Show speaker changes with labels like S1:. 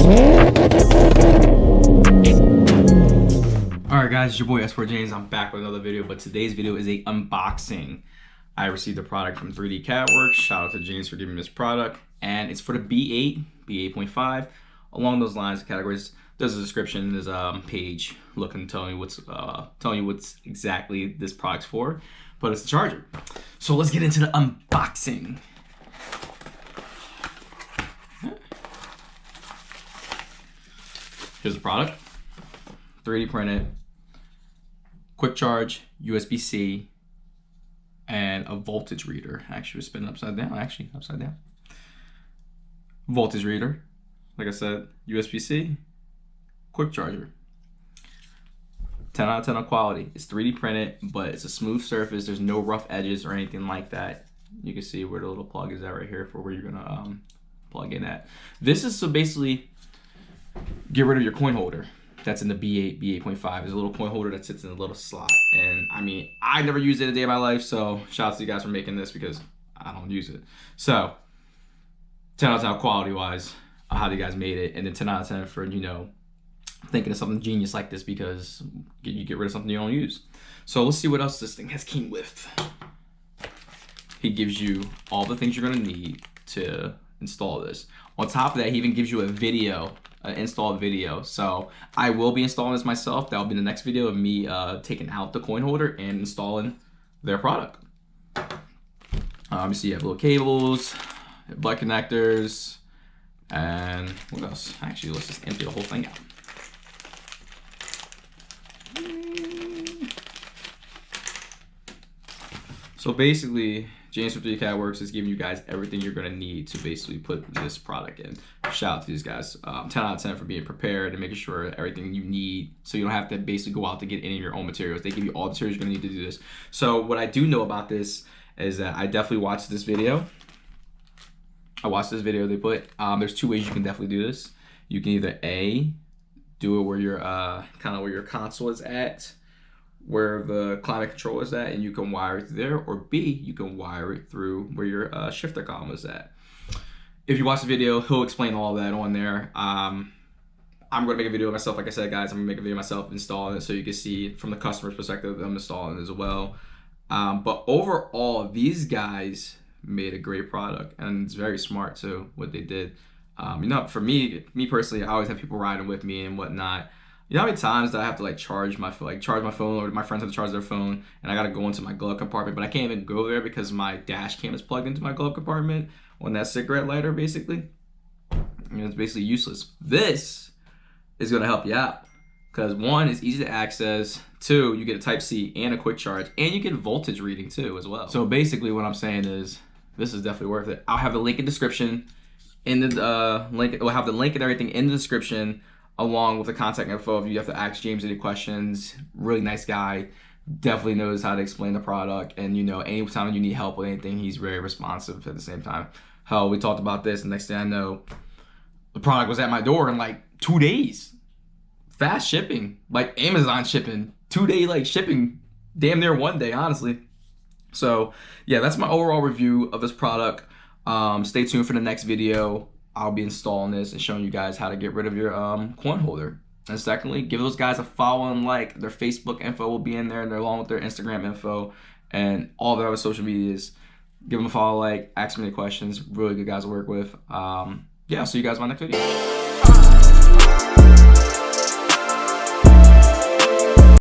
S1: Alright guys, it's your boy S4 James. I'm back with another video, but today's video is a unboxing. I received a product from 3DCadWurx. Shout out to James for giving me this product. And it's for the B8, B8.5. Along those lines of categories, there's a description, there's a page looking, telling you what's exactly this product's for. But it's the charger. So let's get into the unboxing. Here's the product. 3D printed, quick charge, USB-C, and a voltage reader. Actually, we're spinning upside down. Voltage reader, like I said, USB-C, quick charger. 10 out of 10 on quality. It's 3D printed, but it's a smooth surface. There's no rough edges or anything like that. You can see where the little plug is at right here for where you're gonna plug in at. This is to basically get rid of your coin holder that's in the B8, B8.5. There's a little coin holder that sits in a little slot. And I mean, I never used it a day in my life, so shout out to you guys for making this because I don't use it. So 10 out of 10 quality wise, how you guys made it, and then 10 out of 10 for, you know, thinking of something genius like this because you get rid of something you don't use. So let's see what else this thing has came with. He gives you all the things you're gonna need to install this. On top of that, he even gives you a video, an installed video. So I will be installing this myself. That'll be the next video of me taking out the coin holder and installing their product. You see you have little cables, butt connectors, and what else? Actually, let's just empty the whole thing out. So basically, James from 3DCadWurx is giving you guys everything you're gonna need to basically put this product in. Shout out to these guys. 10 out of 10 for being prepared and making sure everything you need so you don't have to basically go out to get any of your own materials. They give you all the materials you're gonna need to do this. So what I do know about this is that I definitely watched this video. I watched this video they put. There's two ways you can definitely do this. You can either A, do it where your kind of where your console is at, where the climate control is at, and you can wire it through there, or B, you can wire it through where your shifter column is at. If you watch the video, he'll explain all that on there. I'm gonna make a video myself, like I said, guys. I'm gonna make a video myself installing it so you can see from the customer's perspective I'm installing it as well. But overall, these guys made a great product, and it's very smart too, what they did. You know, for me personally, I always have people riding with me and whatnot. You know how many times that I have to like charge my phone, or my friends have to charge their phone, and I gotta go into my glove compartment, but I can't even go there because my dash cam is plugged into my glove compartment on that cigarette lighter, basically. And it's basically useless. This is gonna help you out because one, it's easy to access. Two, you get a Type-C and a quick charge, and you get voltage reading too as well. So basically, what I'm saying is, this is definitely worth it. I'll have the link in the description. We'll have the link and everything in the description, along with the contact info if you have to ask James any questions. Really nice guy, definitely knows how to explain the product, and you know, anytime you need help with anything, he's very responsive at the same time. Hell, we talked about this, and next thing I know, the product was at my door in like 2 days. Fast shipping, like Amazon shipping, 2-day like shipping, damn near 1 day, honestly. So yeah, that's my overall review of this product. Stay tuned for the next video. I'll be installing this and showing you guys how to get rid of your coin holder. And secondly, give those guys a follow and like. Their Facebook info will be in there, and they're along with their Instagram info and all their other social medias. Give them a follow, like, ask them any questions. Really good guys to work with. Yeah, I'll see you guys in my next video.